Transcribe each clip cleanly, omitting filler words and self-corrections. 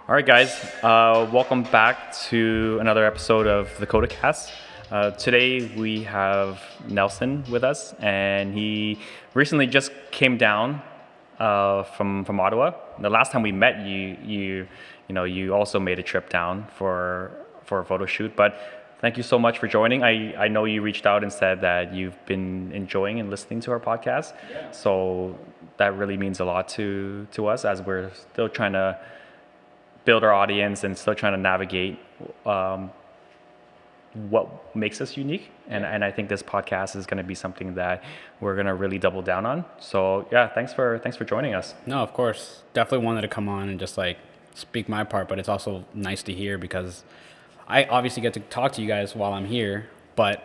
All right, guys, welcome back to another episode of the KodaCast. Today we have Nelson with us, and he recently just came down from Ottawa. The last time we met, you also made a trip down for a photo shoot. But thank you so much for joining. I know you reached out and said that you've been enjoying and listening to our podcast. Yeah. So that really means a lot to us as we're still trying to build our audience and still trying to navigate what makes us unique. And I think this podcast is going to be something that we're going to really double down on. So yeah, thanks for joining us. No, of course. Definitely wanted to come on and just like speak my part, but it's also nice to hear because I obviously get to talk to you guys while I'm here, but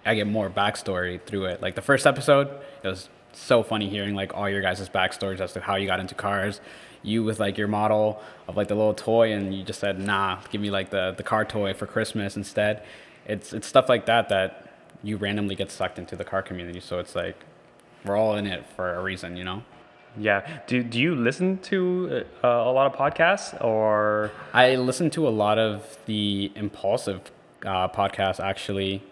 I get more backstory through it. Like the first episode, it was so funny hearing like all your guys' backstories as to how you got into cars. You with like your model of like the little toy, and you just said, nah, give me like the car toy for Christmas instead. It's stuff like that you randomly get sucked into the car community. So it's like we're all in it for a reason, you know? Yeah. Do you listen to a lot of podcasts, or? I listen to a lot of the impulsive podcasts, actually.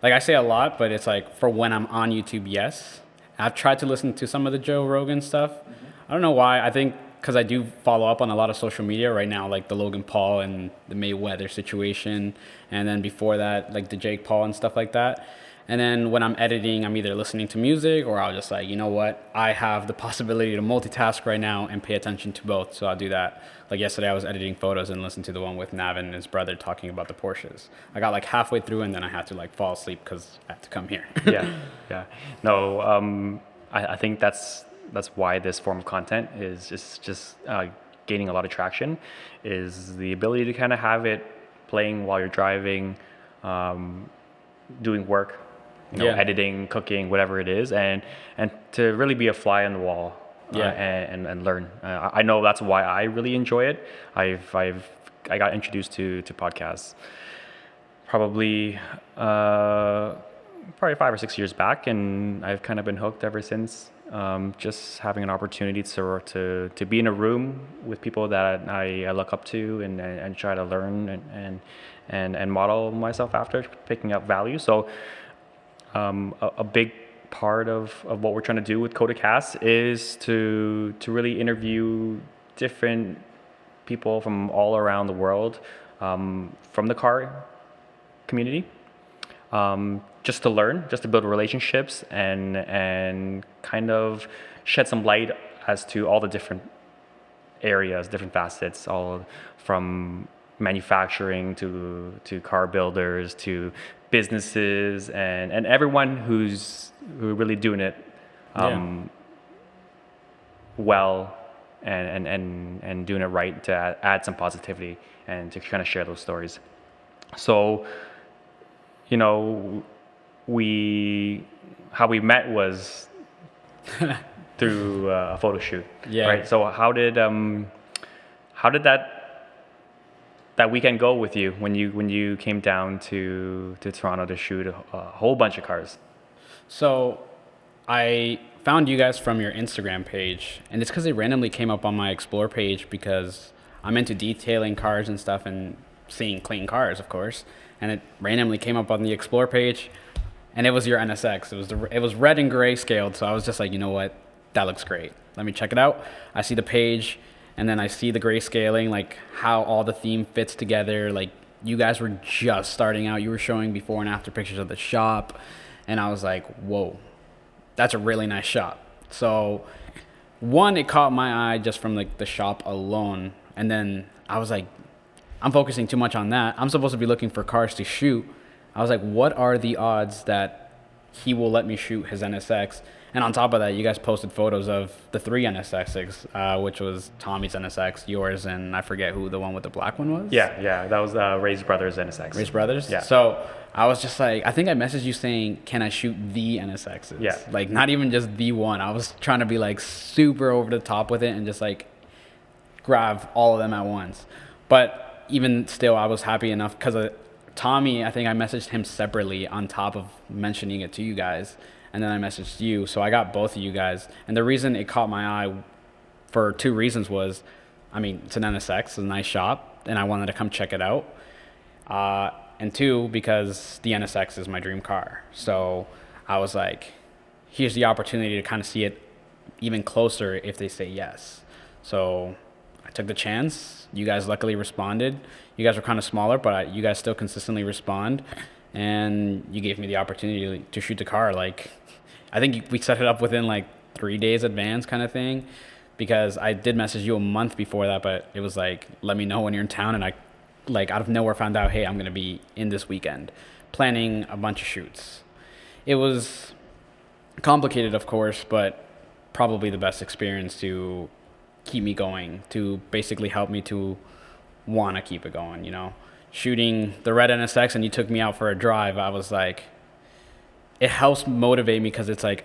Like I say a lot, but it's like for when I'm on YouTube, yes. I've tried to listen to some of the Joe Rogan stuff. Mm-hmm. I don't know why. I think because I do follow up on a lot of social media right now, like the Logan Paul and the Mayweather situation. And then before that, like the Jake Paul and stuff like that. And then when I'm editing, I'm either listening to music or I'll just like, you know what? I have the possibility to multitask right now and pay attention to both. So I'll do that. Like yesterday, I was editing photos and listened to the one with Navin and his brother talking about the Porsches. I got like halfway through and then I had to like fall asleep because I had to come here. Yeah. No, I think that's why this form of content is just gaining a lot of traction, is the ability to kind of have it playing while you're driving, doing work, editing, cooking, whatever it is, and to really be a fly on the wall, and learn. I know that's why I really enjoy it. I got introduced to podcasts probably 5 or 6 years back, and I've kind of been hooked ever since. Just having an opportunity to be in a room with people that I look up to and try to learn and model myself after, picking up value. So a big part of what we're trying to do with KodaCast is to really interview different people from all around the world, from the car community. Just to learn, just to build relationships and kind of shed some light as to all the different areas, different facets, all from manufacturing to car builders to businesses and everyone who's really doing it well and doing it right, to add some positivity and to kind of share those stories. So, how we met was through a photo shoot. Yeah. Right. So how did that weekend go with you when you came down to Toronto to shoot a whole bunch of cars? So I found you guys from your Instagram page, and it's because they randomly came up on my Explore page because I'm into detailing cars and stuff and seeing clean cars, of course. And it randomly came up on the Explore page, and it was your NSX. It was red and gray scaled, so I was just like, you know what, that looks great. Let me check it out. I see the page, and then I see the gray scaling, like how all the theme fits together. Like you guys were just starting out. You were showing before and after pictures of the shop, and I was like, whoa, that's a really nice shop. So one, it caught my eye just from like the shop alone, and then I was like, I'm focusing too much on that. I'm supposed to be looking for cars to shoot. I was like, what are the odds that he will let me shoot his NSX? And on top of that, you guys posted photos of the 3 NSXs, which was Tommy's NSX, yours, and I forget who the one with the black one was. Yeah, that was Ray's brother's NSX. Ray's brothers? Yeah. So I was just like, I think I messaged you saying, can I shoot the NSXs? Yeah. Like not even just the one. I was trying to be like super over the top with it and just like grab all of them at once. But even still, I was happy enough because Tommy, I think I messaged him separately on top of mentioning it to you guys. And then I messaged you. So I got both of you guys. And the reason it caught my eye for 2 reasons was I mean, it's an NSX, it's a nice shop, and I wanted to come check it out. And two, because the NSX is my dream car. So I was like, here's the opportunity to kind of see it even closer if they say yes. So I took the chance. You guys luckily responded. You guys were kind of smaller, but you guys still consistently respond. And you gave me the opportunity to shoot the car. Like, I think we set it up within like 3 days advance kind of thing, because I did message you a month before that, but it was like, let me know when you're in town. And I, like, out of nowhere found out, hey, I'm going to be in this weekend planning a bunch of shoots. It was complicated, of course, but probably the best experience to keep me going, to basically help me to want to keep it going, you know. Shooting the red NSX and you took me out for a drive, I was like, it helps motivate me, because it's like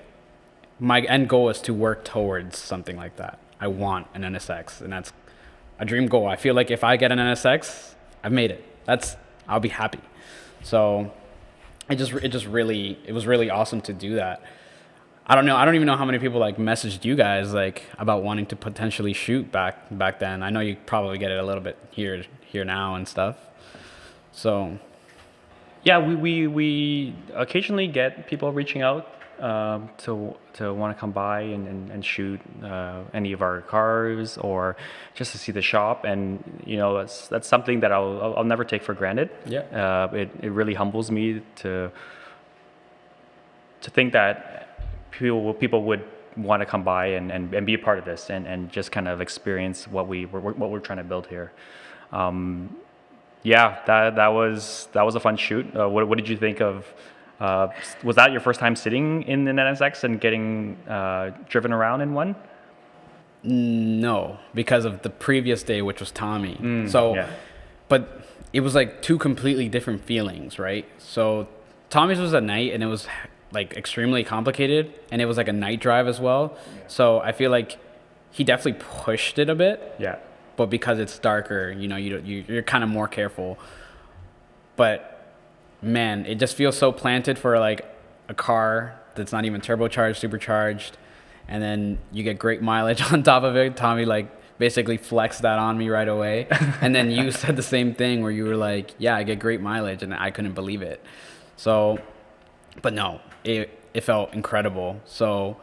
my end goal is to work towards something like that. I want an NSX, and that's a dream goal. I feel like if I get an NSX, I've made it. I'll be happy. So it was really awesome to do that. I don't even know how many people like messaged you guys like about wanting to potentially shoot back then. I know you probably get it a little bit here now and stuff. So yeah, we occasionally get people reaching out to want to come by and shoot any of our cars, or just to see the shop. And you know, that's something that I'll never take for granted. Yeah. It really humbles me to think that people would want to come by and be a part of this, and just kind of experience what we're trying to build here. Yeah, that was a fun shoot. What did you think of? Was that your first time sitting in an NSX and getting driven around in one? No, because of the previous day, which was Tommy. Yeah. But it was like two completely different feelings, right? So Tommy's was at night, and it was like extremely complicated, and it was like a night drive as well. Yeah. So I feel like he definitely pushed it a bit. Yeah. But because it's darker, you know, you're kind of more careful. But man, it just feels so planted for like a car that's not even turbocharged, supercharged, and then you get great mileage on top of it. Tommy like basically flexed that on me right away. And then you said the same thing, where you were like, yeah, I get great mileage, and I couldn't believe it. So, but no, it felt incredible. So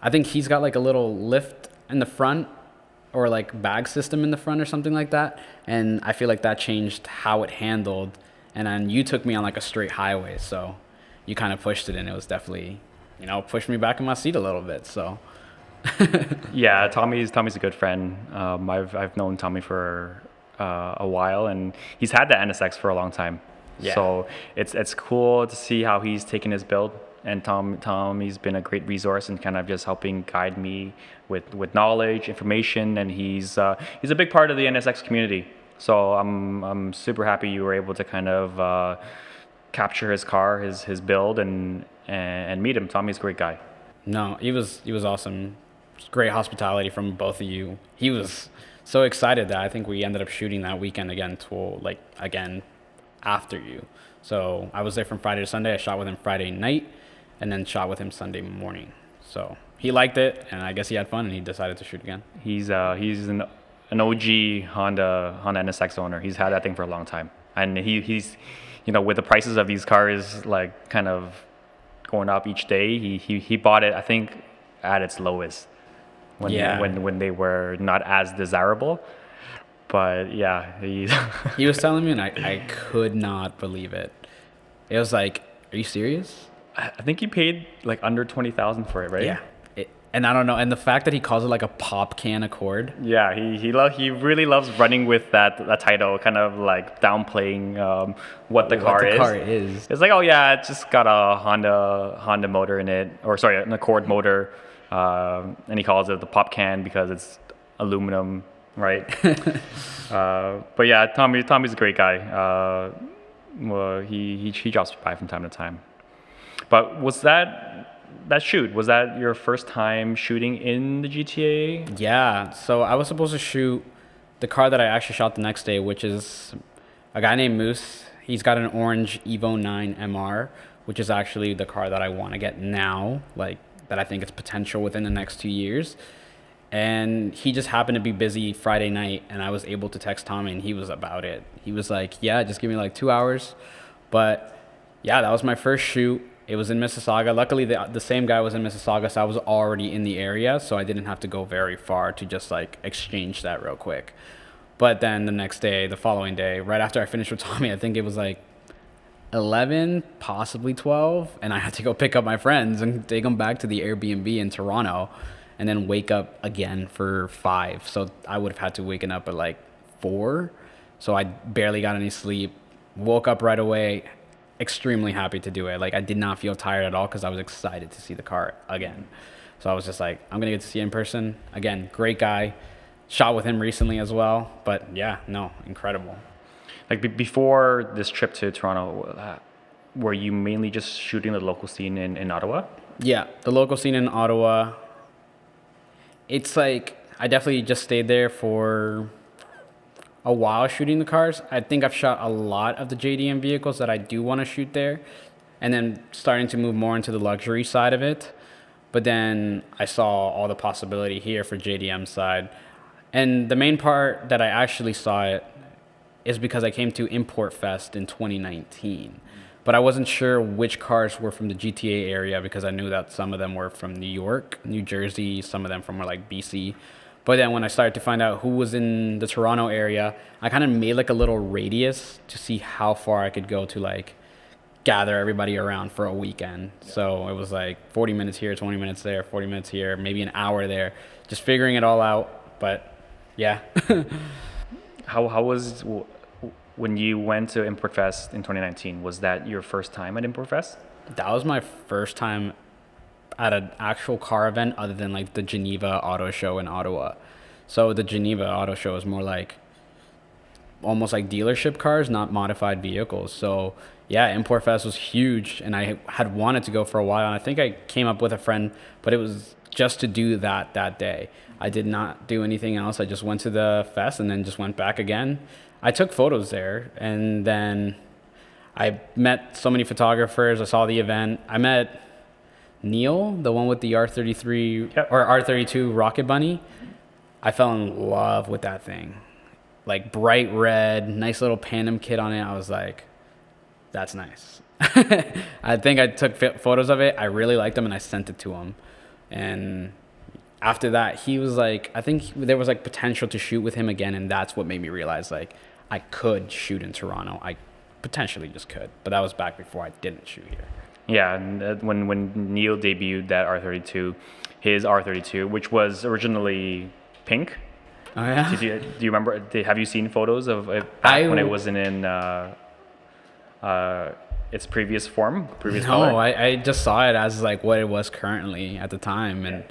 I think he's got like a little lift in the front, or like bag system in the front or something like that. And I feel like that changed how it handled. And then you took me on like a straight highway. So you kind of pushed it, and it was definitely, you know, pushed me back in my seat a little bit. So yeah, Tommy's a good friend. I've known Tommy for a while, and he's had the NSX for a long time. Yeah. So it's cool to see how he's taken his build. And Tommy's been a great resource and kind of just helping guide me with knowledge, information, and he's a big part of the NSX community. So I'm super happy you were able to kind of capture his car, his build, and meet him. Tommy's a great guy. No, he was awesome. Great hospitality from both of you. He was so excited that I think we ended up shooting that weekend again after you. So I was there from Friday to Sunday. I shot with him Friday night, and then shot with him Sunday morning. So he liked it, and I guess he had fun, and he decided to shoot again. He's an OG Honda NSX owner. He's had that thing for a long time, and he's you know, with the prices of these cars like kind of going up each day, he bought it, I think, at its lowest when they were not as desirable. But yeah, he was telling me, and I could not believe it. It was like, are you serious? I think he paid like under 20,000 for it, right? Yeah. And I don't know, and the fact that he calls it like a pop can Accord. Yeah, he really loves running with that title, kind of like downplaying what the car is. It's like, oh yeah, it's just got a Honda motor in it, or sorry, an Accord motor, and he calls it the pop can because it's aluminum, right? But yeah, Tommy's a great guy. Well, he drops by from time to time. But was that shoot, was that your first time shooting in the GTA? Yeah, so I was supposed to shoot the car that I actually shot the next day, which is a guy named Moose. He's got an orange Evo 9 MR, which is actually the car that I want to get now, like that I think it's potential within the next 2 years. And he just happened to be busy Friday night, and I was able to text Tommy, and he was about it. He was like, yeah, just give me like 2 hours. But yeah, that was my first shoot. It was in Mississauga. Luckily, the same guy was in Mississauga, so I was already in the area, so I didn't have to go very far to just like exchange that real quick. But then the next day, the following day, right after I finished with Tommy, I think it was like 11, possibly 12, and I had to go pick up my friends and take them back to the Airbnb in Toronto, and then wake up again for 5. So I would have had to waken up at like 4. So I barely got any sleep. Woke up right away, extremely happy to do it. Like I did not feel tired at all because I was excited to see the car again. So I was just like, I'm gonna get to see it in person again. Great guy. Shot with him recently as well. But yeah, no, incredible. Like before this trip to Toronto, were you mainly just shooting the local scene in Ottawa? Yeah, the local scene in Ottawa. It's like I definitely just stayed there for a while shooting the cars. I think I've shot a lot of the JDM vehicles that I do want to shoot there, and then starting to move more into the luxury side of it. But then I saw all the possibility here for JDM side. And the main part that I actually saw it is because I came to Import Fest in 2019. But I wasn't sure which cars were from the GTA area because I knew that some of them were from New York, New Jersey, some of them from like BC. But then when I started to find out who was in the Toronto area, I kind of made like a little radius to see how far I could go to like gather everybody around for a weekend. So it was like 40 minutes here, 20 minutes there, 40 minutes here, maybe an hour there, just figuring it all out. But yeah. How was when you went to Import Fest in 2019? Was that your first time at Import Fest? That was my first time at an actual car event other than like the Geneva Auto Show in Ottawa. So the Geneva Auto Show is more like almost like dealership cars, not modified vehicles. So yeah, Import Fest was huge, and I had wanted to go for a while. And I think I came up with a friend, but it was just to do that day. I did not do anything else. I just went to the fest and then just went back again. I took photos there, and then I met so many photographers. I saw the event. I met Neil, the one with the R33 or R32 Rocket Bunny. I fell in love with that thing. Like bright red, nice little Pandem kit on it. I was like, that's nice. I think I took photos of it. I really liked them, and I sent it to him. And after that, he was like, I think there was like potential to shoot with him again, and that's what made me realize like I could shoot in Toronto. I potentially just could, but that was back before I didn't shoot here. Yeah, and when Neil debuted that R32, his R32, which was originally pink. Oh yeah. Do you remember? Have you seen photos of it back when it wasn't in its previous form, color? No, I just saw it as like what it was currently at the time, and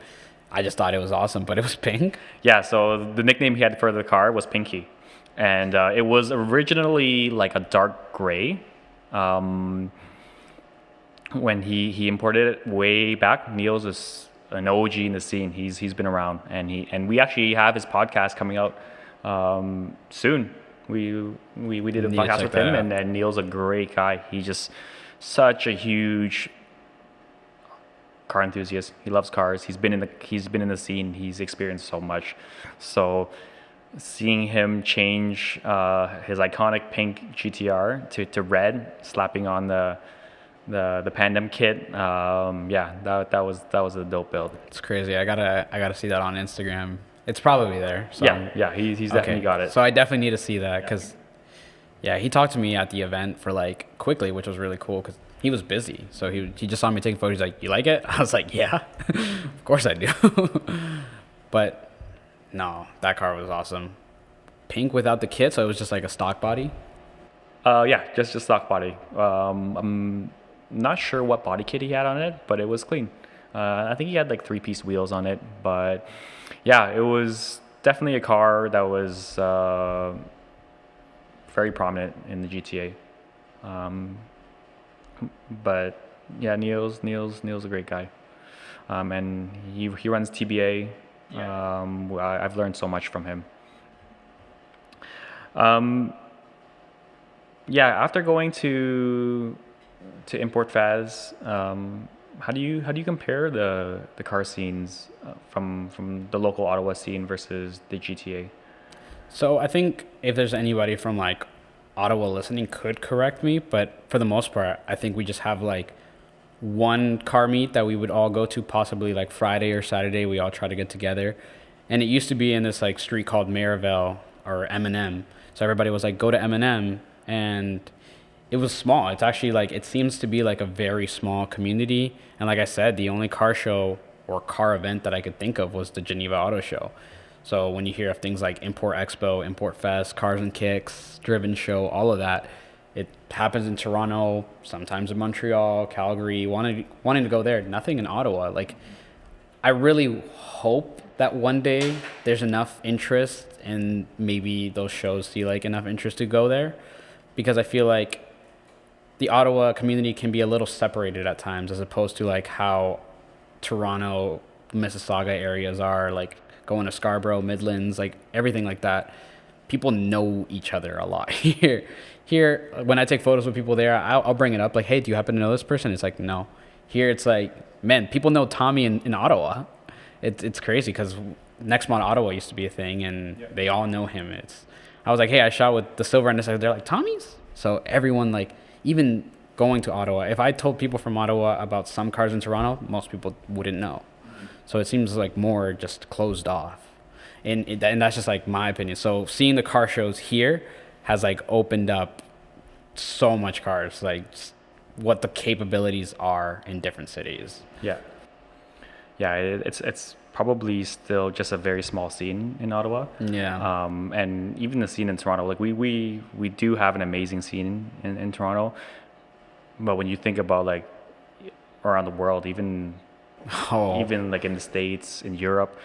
I just thought it was awesome, but it was pink. Yeah, so the nickname he had for the car was Pinky, and it was originally like a dark gray. When he imported it way back, Neil's is an OG in the scene. He's been around, and we actually have his podcast coming out soon. We did a podcast with him, and Neil's a great guy. He's just such a huge car enthusiast. He loves cars. He's been in the scene. He's experienced so much. So seeing him change his iconic pink GTR to red, slapping on the Pandem kit, that was a dope build. It's crazy. I gotta see that on Instagram. It's probably there. So He's definitely got it. So I definitely need to see that because, he talked to me at the event for like quickly, which was really cool because he was busy. So he just saw me taking photos. He's like, "You like it?" I was like, "Yeah, of course I do." But no, that car was awesome. Pink without the kit, so it was just like a stock body. Just stock body. I'm not sure what body kit he had on it, but it was clean. I think he had like 3-piece wheels on it, but yeah, it was definitely a car that was very prominent in the GTA. But yeah, Neil's a great guy, and he runs TBA. I've learned so much from him. After going to Import Fest, how do you compare the car scenes from the local Ottawa scene versus the GTA? So I think if there's anybody from like Ottawa listening could correct me, but for the most part, I think we just have like one car meet that we would all go to, possibly like Friday or Saturday. We all try to get together, and it used to be in this like street called Maryville or M&M. So everybody was like, go to M&M, and it was small. It's actually like, it seems to be like a very small community. And like I said, the only car show or car event that I could think of was the Geneva Auto Show. So when you hear of things like Import Expo, Import Fest, Cars and Kicks, Driven Show, all of that, it happens in Toronto, sometimes in Montreal, Calgary, wanting to go there. Nothing in Ottawa. Like, I really hope that one day there's enough interest and maybe those shows see like enough interest to go there, because I feel like the Ottawa community can be a little separated at times, as opposed to like how Toronto, Mississauga areas are, like going to Scarborough, Midlands, like everything like that. People know each other a lot here. When I take photos with people there, I'll bring it up like, hey, do you happen to know this person? It's like, no. Here it's like, man, people know Tommy in Ottawa. It's crazy, because Next Mod Ottawa used to be a thing, and they all know him. I was like, hey, I shot with the silver and this. They're like, Tommy's? So everyone, like, even going to Ottawa, if I told people from Ottawa about some cars in Toronto, most people wouldn't know. So it seems like more just closed off. And that's just like my opinion. So seeing the car shows here has like opened up so much cars, like what the capabilities are in different cities. Yeah. Yeah, it's probably still just a very small scene in Ottawa. Yeah. And even the scene in Toronto, like we do have an amazing scene in Toronto. But when you think about like around the world, even like in the States, in Europe,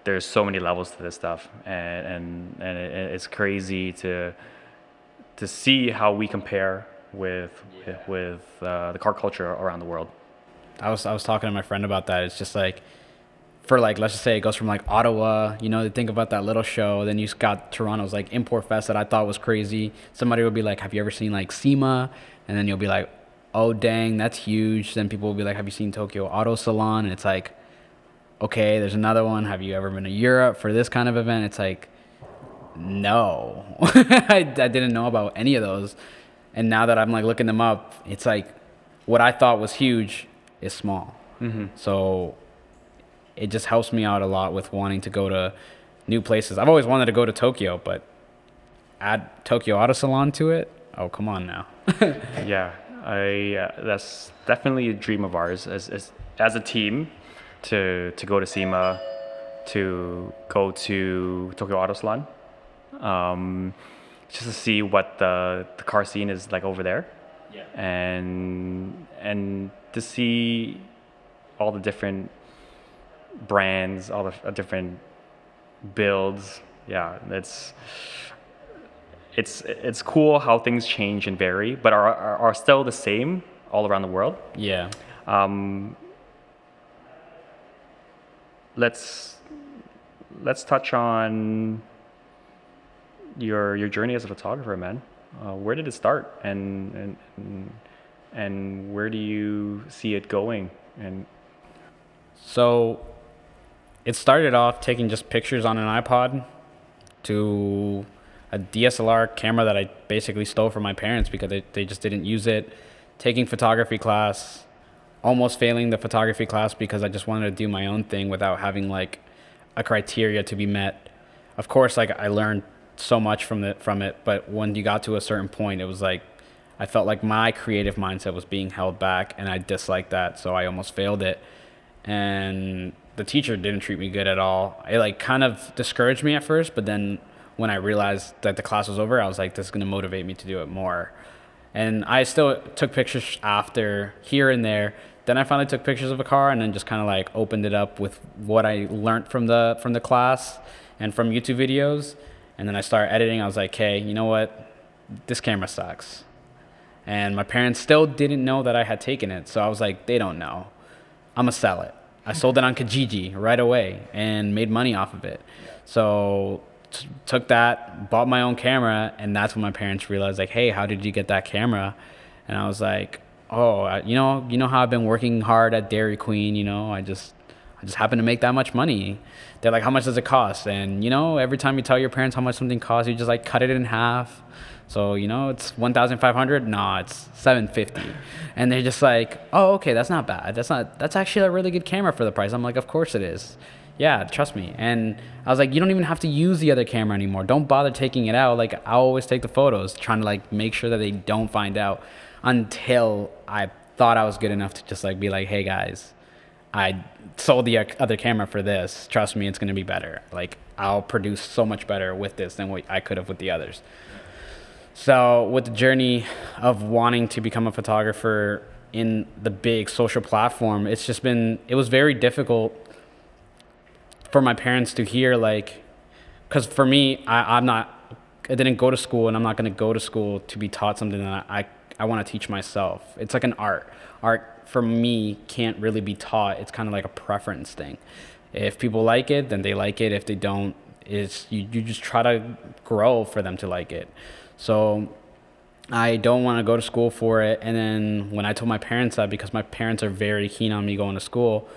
there's so many levels to this stuff, and it's crazy to see how we compare with the car culture around the world. I was talking to my friend about that. It's just like, for like, let's just say it goes from like Ottawa, you know, they think about that little show. Then you got Toronto's like Import Fest that I thought was crazy. Somebody would be like, have you ever seen like SEMA? And then you'll be like, oh dang, that's huge. Then people will be like, have you seen Tokyo Auto Salon? And it's like, okay, there's another one. Have you ever been to Europe for this kind of event? It's like, no. I didn't know about any of those. And now that I'm like looking them up, it's like what I thought was huge is small. Mm-hmm. So it just helps me out a lot with wanting to go to new places. I've always wanted to go to Tokyo, but add Tokyo Auto Salon to it? Oh, come on now. Yeah, that's definitely a dream of ours as a team to go to SEMA, to go to Tokyo Auto Salon, just to see what the car scene is like over there. Yeah. And to see all the different brands, all the different builds. Yeah, it's cool how things change and vary, but are still the same all around the world. Yeah. Let's touch on your journey as a photographer, man. Where did it start, and where do you see it going? And so it started off taking just pictures on an iPod to a DSLR camera that I basically stole from my parents because they just didn't use it. Taking photography class, almost failing the photography class because I just wanted to do my own thing without having like a criteria to be met. Of course, like I learned so much from it, but when you got to a certain point, it was like I felt like my creative mindset was being held back, and I disliked that, so I almost failed it. And the teacher didn't treat me good at all. It like kind of discouraged me at first, but then when I realized that the class was over, I was like, this is going to motivate me to do it more. And I still took pictures after here and there. Then I finally took pictures of a car and then just kind of like opened it up with what I learned from the class and from YouTube videos. And then I started editing. I was like, hey, you know what? This camera sucks. And my parents still didn't know that I had taken it. So I was like, they don't know. I'm going to sell it. I sold it on Kijiji right away and made money off of it. So took that, bought my own camera, and that's when my parents realized, like, hey, how did you get that camera? And I was like, you know how I've been working hard at Dairy Queen, I just happen to make that much money. They're like, how much does it cost? And, every time you tell your parents how much something costs, you just like cut it in half. So, it's 1,500. No, it's 750. And they're just like, oh, okay, that's not bad. That's actually a really good camera for the price. I'm like, of course it is. Yeah, trust me. And I was like, you don't even have to use the other camera anymore. Don't bother taking it out. Like, I always take the photos, trying to like make sure that they don't find out, until I thought I was good enough to just like be like, hey guys, I sold the other camera for this. Trust me, it's going to be better. Like, I'll produce so much better with this than what I could have with the others. So with the journey of wanting to become a photographer in the big social platform, it was very difficult for my parents to hear, like, because for me, I didn't go to school, and I'm not going to go to school to be taught something that I want to teach myself. It's like an art. Art for me can't really be taught. It's kind of like a preference thing. If people like it, then they like it. If they don't, you just try to grow for them to like it. So I don't want to go to school for it. And then when I told my parents that, because my parents are very keen on me going to school,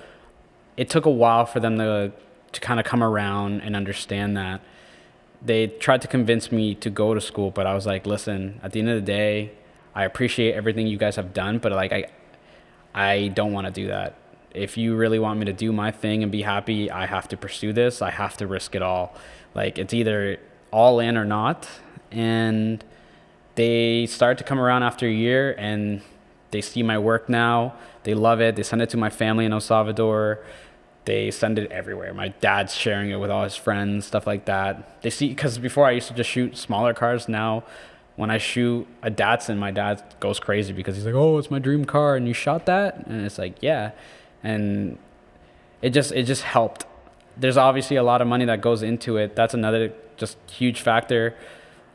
it took a while for them to kind of come around and understand that. They tried to convince me to go to school, but I was like, listen, at the end of the day, I appreciate everything you guys have done, but like I don't want to do that. If you really want me to do my thing and be happy, I have to pursue this. I have to risk it all. Like, it's either all in or not. And they start to come around after a year, and they see my work now. They love it. They send it to my family in El Salvador. They send it everywhere. My dad's sharing it with all his friends, stuff like that. They see, because before I used to just shoot smaller cars. Now, when I shoot a Datsun, my dad goes crazy because he's like, oh, it's my dream car, and you shot that? And it's like, yeah. And it just helped. There's obviously a lot of money that goes into it. That's another just huge factor.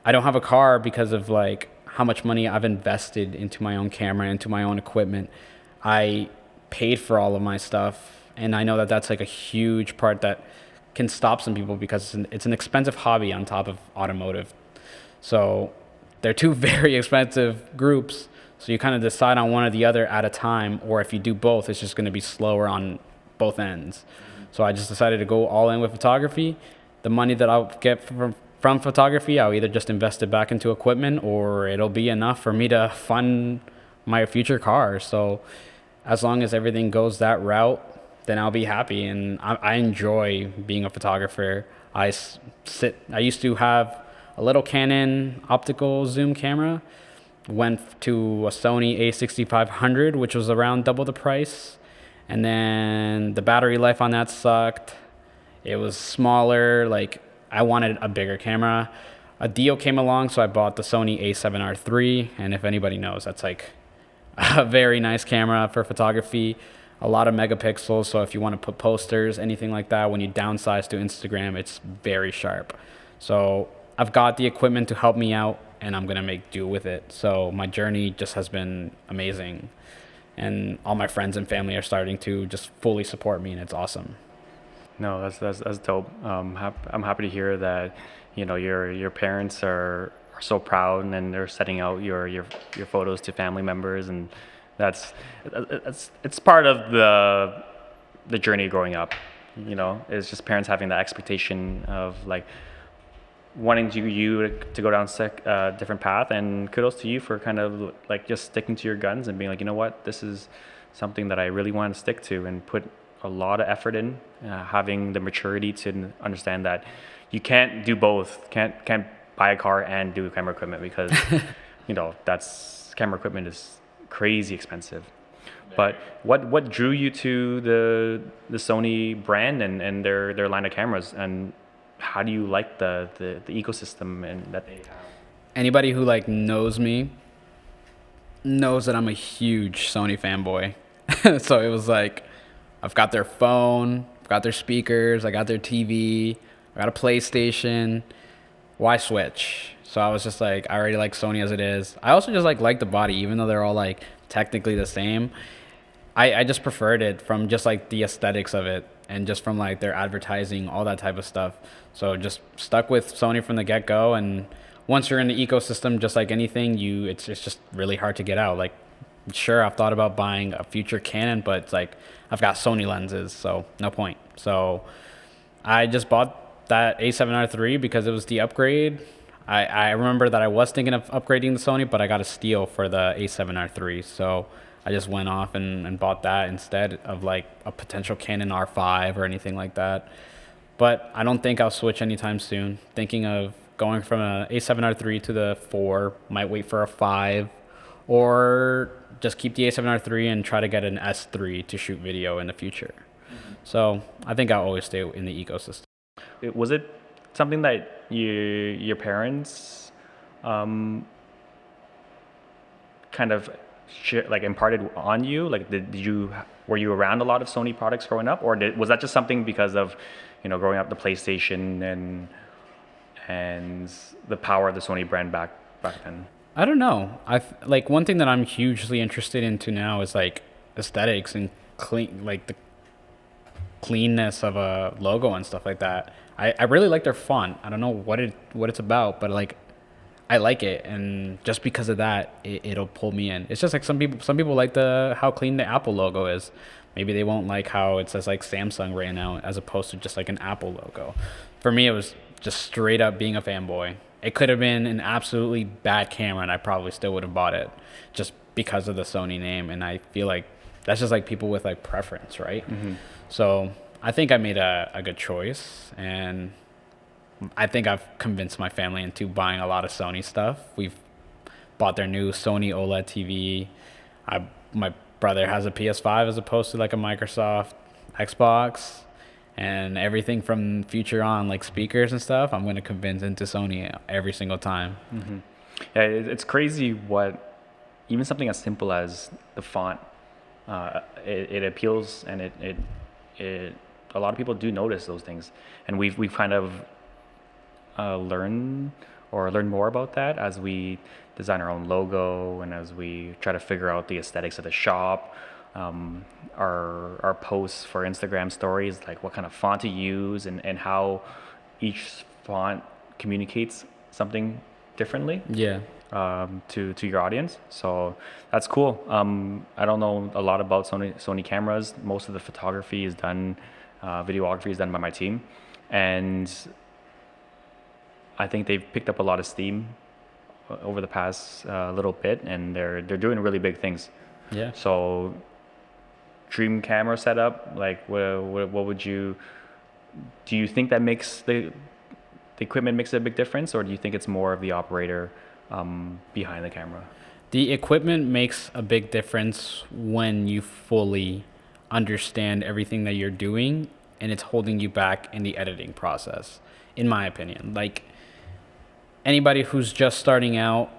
I don't have a car because of like how much money I've invested into my own camera, into my own equipment. I paid for all of my stuff. And I know that that's like a huge part that can stop some people, because it's an expensive hobby on top of automotive. So they're two very expensive groups. So you kind of decide on one or the other at a time, or if you do both, it's just going to be slower on both ends. So I just decided to go all in with photography. The money that I'll get from photography, I'll either just invest it back into equipment, or it'll be enough for me to fund my future car. So as long as everything goes that route, then I'll be happy. And I enjoy being a photographer. I used to have a little Canon optical zoom camera, went to a Sony A6500, which was around double the price. And then the battery life on that sucked. It was smaller. Like, I wanted a bigger camera. A deal came along, so I bought the Sony A7R III. And if anybody knows, that's like a very nice camera for photography. A lot of megapixels, so if you want to put posters, anything like that, when you downsize to Instagram, it's very sharp. So I've got the equipment to help me out, and I'm going to make do with it. So my journey just has been amazing. And all my friends and family are starting to just fully support me, and it's awesome. No, that's dope. I'm happy to hear that, your parents are so proud, and they're sending out your photos to family members, and it's part of the journey growing up. It's just parents having that expectation of like wanting you to go down a different path, and kudos to you for kind of like just sticking to your guns and being like, you know what, this is something that I really want to stick to, and put a lot of effort in, having the maturity to understand that you can't do both. Can't buy a car and do camera equipment, because that's camera equipment is crazy expensive. But what drew you to the Sony brand and their line of cameras, and how do you like the ecosystem and that they have? Anybody who like knows me knows that I'm a huge Sony fanboy. So it was like, I've got their phone, I've got their speakers, I got their TV, I got a PlayStation. Why switch? So I was just like, I already like Sony as it is. I also just like the body, even though they're all like technically the same. I just preferred it from just like the aesthetics of it, and just from like their advertising, all that type of stuff. So just stuck with Sony from the get-go. And once you're in the ecosystem, just like anything, it's just really hard to get out. Like, sure, I've thought about buying a future Canon, but it's like I've got Sony lenses, so no point. So I just bought that A7R III because it was the upgrade. I remember that I was thinking of upgrading the Sony, but I got a steal for the A7R III. So I just went off and bought that instead of like a potential Canon R5 or anything like that. But I don't think I'll switch anytime soon. Thinking of going from a A7R III to the 4, might wait for a 5, or just keep the A7R III and try to get an S3 to shoot video in the future. So I think I'll always stay in the ecosystem. Was it something that your parents kind of like imparted on you? Like, were you around a lot of Sony products growing up, or was that just something because of, growing up the PlayStation and the power of the Sony brand back then? I don't know. Like one thing that I'm hugely interested into now is like aesthetics and clean, like the cleanness of a logo and stuff like that. I really like their font. I don't know what it's about, but like I like it, and just because of that, it'll pull me in. It's just like some people like how clean the Apple logo is. Maybe they won't like how it says like Samsung right now as opposed to just like an Apple logo. For me, it was just straight up being a fanboy. It could have been an absolutely bad camera and I probably still would have bought it just because of the Sony name. And I feel like that's just like people with like preference, right? Mm-hmm. So I think I made a good choice, and I think I've convinced my family into buying a lot of Sony stuff. We've bought their new Sony Oled TV. My brother has a PS5 as opposed to like a Microsoft Xbox, and everything from future on, like speakers and stuff, I'm going to convince into Sony every single time. Mm-hmm. Yeah, it's crazy what even something as simple as the font, it appeals, and it a lot of people do notice those things, and we've kind of learn more about that as we design our own logo and as we try to figure out the aesthetics of the shop. Our posts for Instagram stories, like what kind of font to use and how each font communicates something differently. Yeah. To your audience. So that's cool. I don't know a lot about Sony cameras. Most of the photography is done, videography is done by my team, and I think they've picked up a lot of steam over the past little bit, and they're doing really big things. Yeah. So dream camera setup, like what would you, do you think that makes the equipment makes a big difference, or do you think it's more of the operator behind the camera? The equipment makes a big difference when you fully understand everything that you're doing and it's holding you back in the editing process, in my opinion. Like anybody who's just starting out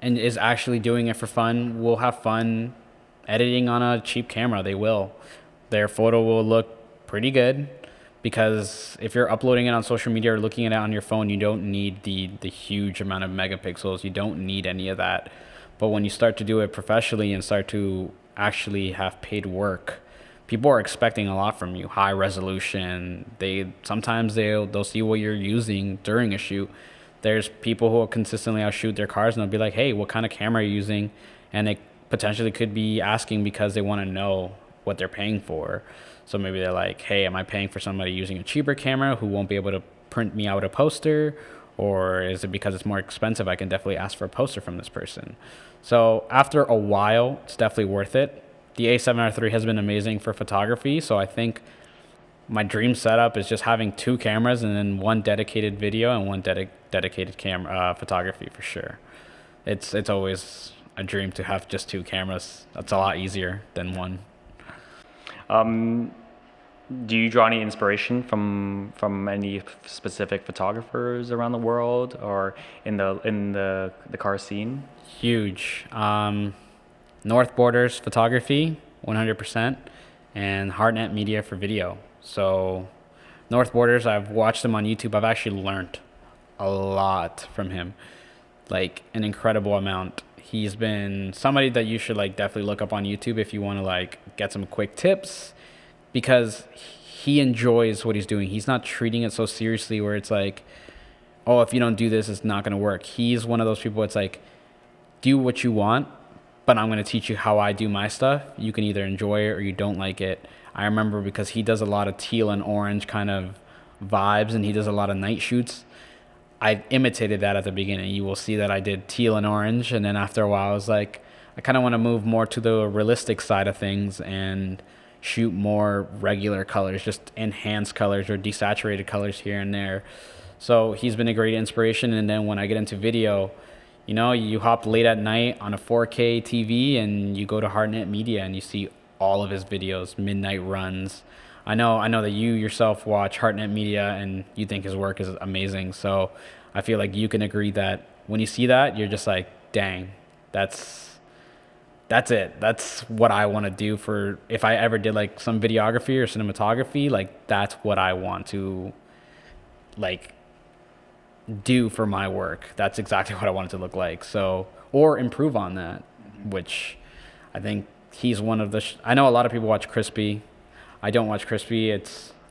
and is actually doing it for fun will have fun editing on a cheap camera. They will. Their photo will look pretty good, because if you're uploading it on social media or looking at it on your phone, you don't need the huge amount of megapixels. You don't need any of that. But when you start to do it professionally and start to actually have paid work, people are expecting a lot from you. High resolution. Sometimes they'll see what you're using during a shoot. There's people who will consistently outshoot their cars, and they'll be like, hey, what kind of camera are you using? And they potentially could be asking because they want to know what they're paying for. So maybe they're like, hey, am I paying for somebody using a cheaper camera who won't be able to print me out a poster? Or is it because it's more expensive? I can definitely ask for a poster from this person. So after a while, it's definitely worth it. The A7R III has been amazing for photography. So I think my dream setup is just having 2 cameras and then one dedicated video and one dedicated camera photography for sure. It's always a dream to have just 2 cameras. That's a lot easier than one. Do you draw any inspiration from any specific photographers around the world or in the car scene? Huge. North Borders Photography, 100%, and Hardnet Media for video. So North Borders, I've watched him on YouTube. I've actually learned a lot from him, like an incredible amount. He's been somebody that you should like definitely look up on YouTube if you want to like get some quick tips, because he enjoys what he's doing. He's not treating it so seriously where it's like, oh, if you don't do this, it's not going to work. He's one of those people. It's like, do what you want, but I'm going to teach you how I do my stuff. You can either enjoy it or you don't like it. I remember because he does a lot of teal and orange kind of vibes, and he does a lot of night shoots. I imitated that at the beginning. You will see that I did teal and orange, and then after a while I was like, I kind of want to move more to the realistic side of things and shoot more regular colors, just enhanced colors or desaturated colors here and there. So he's been a great inspiration. And then when I get into video, you know, you hop late at night on a 4K TV and you go to Hardnet Media and you see all of his videos, midnight runs. I know that you yourself watch Hardnet Media and you think his work is amazing. So I feel like you can agree that when you see that, you're just like, dang, that's it. That's what I want to do for, if I ever did like some videography or cinematography, like that's what I want to like do for my work. That's exactly what I want it to look like. So, or improve on that, which I think he's one of the, I know a lot of people watch Crispy. I don't watch Crispy. I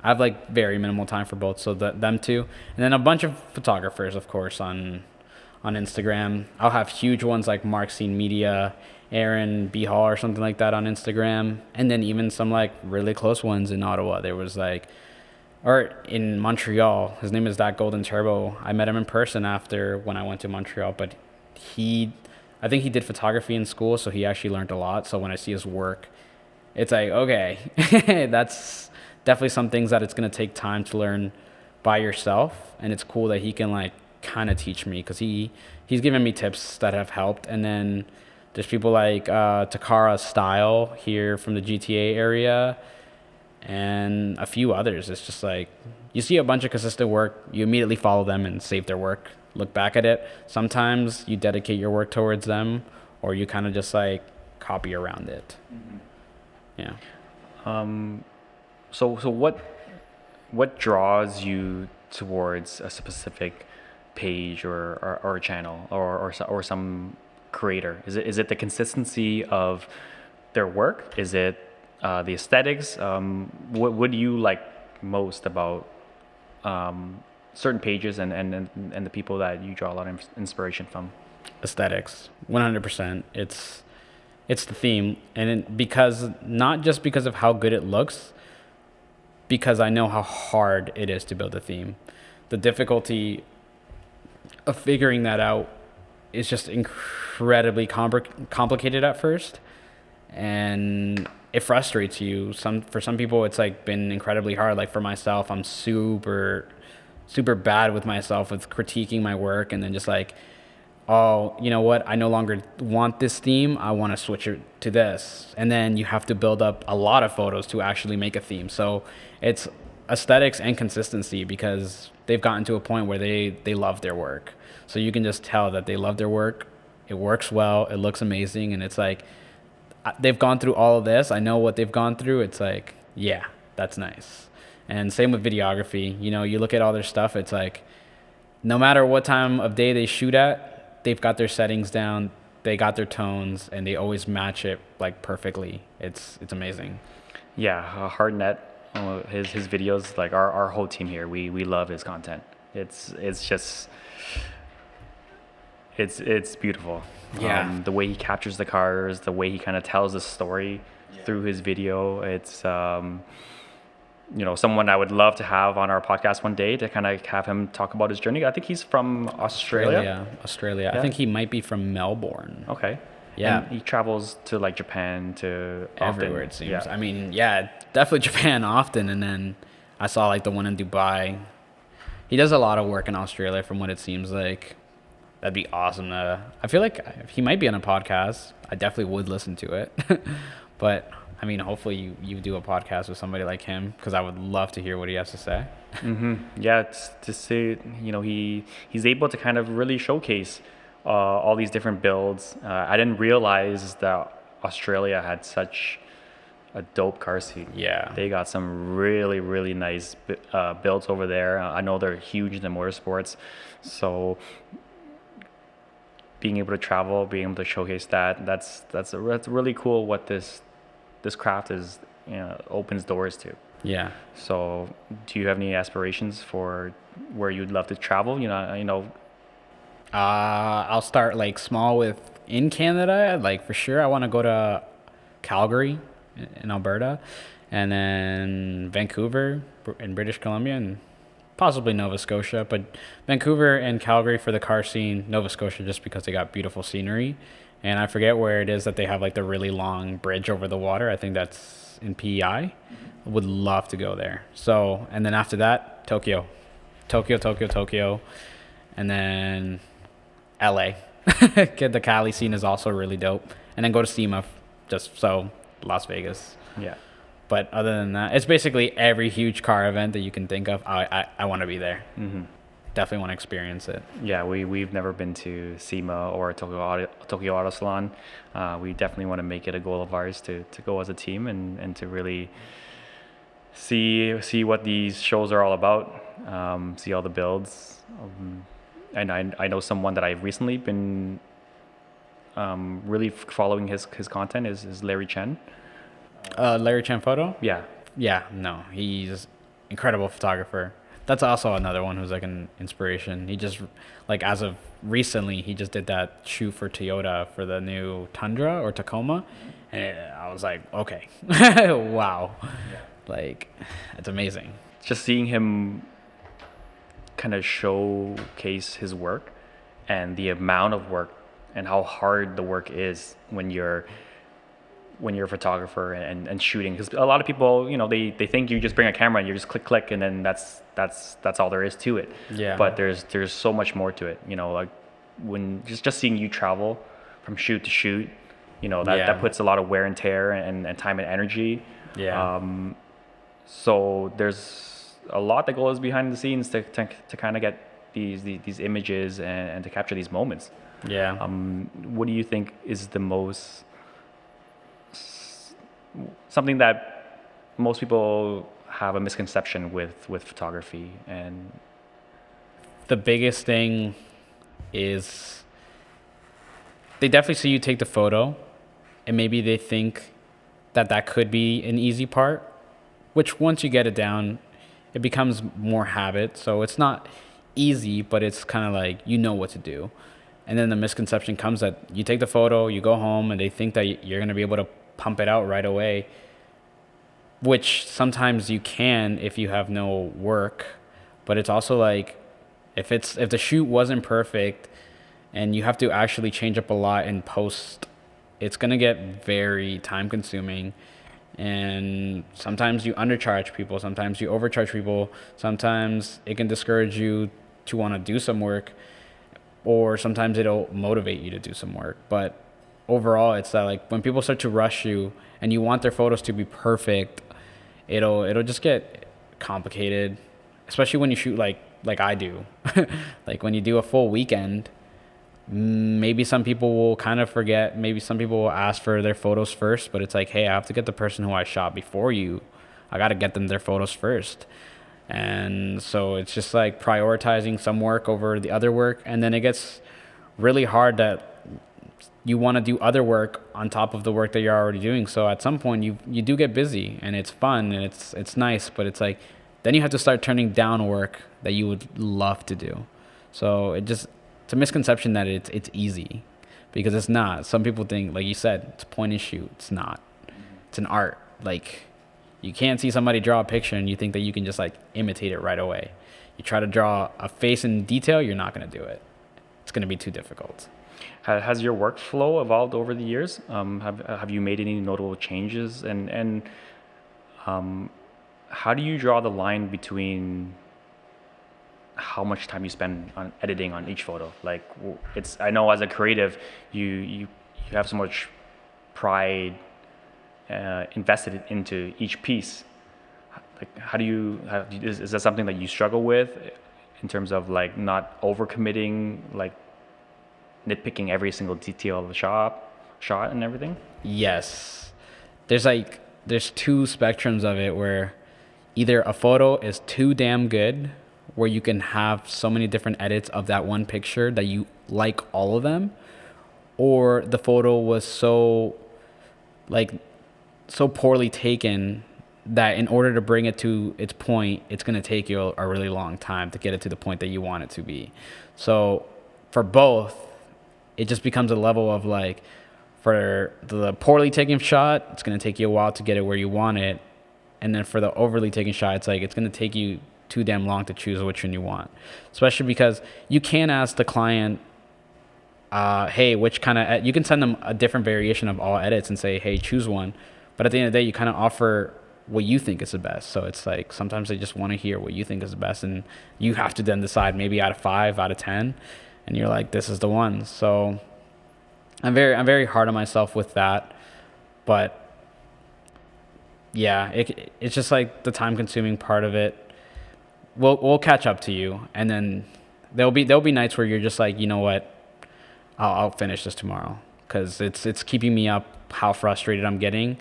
have like very minimal time for both. So them two, and then a bunch of photographers, of course, on Instagram. I'll have huge ones like Mark Scene Media, Aaron B. Hall or something like that on Instagram. And then even some like really close ones in Ottawa. There was like, or in Montreal, his name is That Golden Turbo. I met him in person after when I went to Montreal, but I think he did photography in school, so he actually learned a lot. So when I see his work, it's like, okay, that's definitely some things that it's going to take time to learn by yourself. And it's cool that he can like kind of teach me, because he's given me tips that have helped. And then there's people like Takara Style here from the GTA area and a few others. It's just like you see a bunch of consistent work, you immediately follow them and save their work, look back at it. Sometimes you dedicate your work towards them, or you kind of just like copy around it. Yeah. So what draws you towards a specific page or a channel or some creator? Is it the consistency of their work? Is it the aesthetics? What do you like most about certain pages and the people that you draw a lot of inspiration from? Aesthetics, 100%. It's the theme, and because not just because of how good it looks, because I know how hard it is to build a theme. The difficulty of figuring that out is just incredibly complicated at first, and it frustrates you. For some people, it's like been incredibly hard. Like for myself, I'm super bad with myself with critiquing my work, and then just like, oh, you know what? I no longer want this theme. I want to switch it to this. And then you have to build up a lot of photos to actually make a theme. So it's aesthetics and consistency, because they've gotten to a point where they love their work. So you can just tell that they love their work. It works well. It looks amazing. And it's like, they've gone through all of this. I know what they've gone through. It's like, yeah, that's nice. And same with videography. You know, you look at all their stuff. It's like, no matter what time of day they shoot at, they've got their settings down, they got their tones, and they always match it like perfectly. It's amazing. Yeah, Hardnet, his videos, like our whole team here, we love his content. It's just it's beautiful. Yeah. The way he captures the cars, the way he kind of tells the story through his video. It's someone I would love to have on our podcast one day to kind of have him talk about his journey. I think he's from Australia. Yeah. I think he might be from Melbourne. Okay. Yeah. And he travels to like Japan to everywhere, often. it seems. Yeah. I mean, yeah, definitely Japan often. And then I saw like the one in Dubai. He does a lot of work in Australia from what it seems like. That'd be awesome. I feel like he might be on a podcast. I definitely would listen to it. But I mean, hopefully you do a podcast with somebody like him, because I would love to hear what he has to say. Yeah, it's to say, he's able to kind of really showcase all these different builds. I didn't realize that Australia had such a dope car scene. Yeah. They got some really, really nice builds over there. I know they're huge in the motorsports. So being able to travel, being able to showcase that's really cool what this craft is, opens doors to. Yeah. So do you have any aspirations for where you'd love to travel? I'll start like small with in Canada, like for sure, I want to go to Calgary in Alberta, and then Vancouver in British Columbia, and possibly Nova Scotia. But Vancouver and Calgary for the car scene, Nova Scotia just because they got beautiful scenery. And I forget where it is that they have like the really long bridge over the water. I think that's in PEI. Would love to go there. So, and then after that, Tokyo, and then LA. The Cali scene is also really dope. And then go to SEMA, just so Las Vegas. Yeah. But other than that, it's basically every huge car event that you can think of. I want to be there. Mm-hmm. Definitely want to experience it. Yeah, we've never been to SEMA or Tokyo Auto Salon. We definitely want to make it a goal of ours to go as a team and to really see what these shows are all about, see all the builds. And I know someone that I've recently been really following his content is Larry Chen. Larry Chen Photo? Yeah. Yeah, no, he's incredible photographer. That's also another one who's like an inspiration. He just, like as of recently, he just did that shoot for Toyota for the new Tundra or Tacoma. And I was like, okay, wow. Yeah. Like, it's amazing. Just seeing him kind of showcase his work and the amount of work and how hard the work is when you're a photographer and shooting, because a lot of people, they think you just bring a camera and you just click and then that's all there is to it. Yeah. But there's so much more to it. Like when just seeing you travel from shoot to shoot, that puts a lot of wear and tear and time and energy. Yeah. So there's a lot that goes behind the scenes to kind of get these images and to capture these moments. Yeah. What do you think is the most something that most people have a misconception with photography? And the biggest thing is they definitely see you take the photo and maybe they think that could be an easy part, which once you get it down, it becomes more habit. So it's not easy, but it's kind of like, what to do. And then the misconception comes that you take the photo, you go home, and they think that you're going to be able to pump it out right away, which sometimes you can if you have no work. But it's also like, if the shoot wasn't perfect and you have to actually change up a lot in post, it's going to get very time consuming. And sometimes you undercharge people, sometimes you overcharge people, sometimes it can discourage you to want to do some work, or sometimes it'll motivate you to do some work. But overall, it's that like when people start to rush you and you want their photos to be perfect, it'll just get complicated, especially when you shoot like I do. Like when you do a full weekend, maybe some people will kind of forget, maybe some people will ask for their photos first, but it's like, hey, I have to get the person who I shot before you. I got to get them their photos first. And so it's just like prioritizing some work over the other work. And then it gets really hard that you want to do other work on top of the work that you're already doing. So at some point you do get busy and it's fun and it's nice, but it's like, then you have to start turning down work that you would love to do. So it's a misconception that it's easy, because it's not. Some people think, like you said, it's point and shoot. It's not. It's an art. Like, you can't see somebody draw a picture and you think that you can just like imitate it right away. You try to draw a face in detail, you're not going to do it. It's going to be too difficult. Has your workflow evolved over the years? Have you made any notable changes? And how do you draw the line between how much time you spend on editing on each photo? Like, I know as a creative, you have so much pride invested into each piece. Like, is that something that you struggle with in terms of like not overcommitting, like nitpicking every single detail of the shot and everything? Yes. There's two spectrums of it, where either a photo is too damn good, where you can have so many different edits of that one picture that you like all of them, or the photo was so poorly taken that in order to bring it to its point, it's going to take you a really long time to get it to the point that you want it to be. So for both, it just becomes a level of like, for the poorly taken shot, it's going to take you a while to get it where you want it. And then for the overly taken shot, it's like, it's going to take you too damn long to choose which one you want. Especially because you can ask the client, hey, which kind of, you can send them a different variation of all edits and say, hey, choose one. But at the end of the day, you kind of offer what you think is the best. So it's like, sometimes they just want to hear what you think is the best. And you have to then decide maybe out of 5, out of 10. And you're like, this is the one. So I'm very hard on myself with that, but yeah, it's just like the time consuming part of it. We'll catch up to you, and then there'll be nights where you're just like, you know what, I'll finish this tomorrow, because it's keeping me up how frustrated I'm getting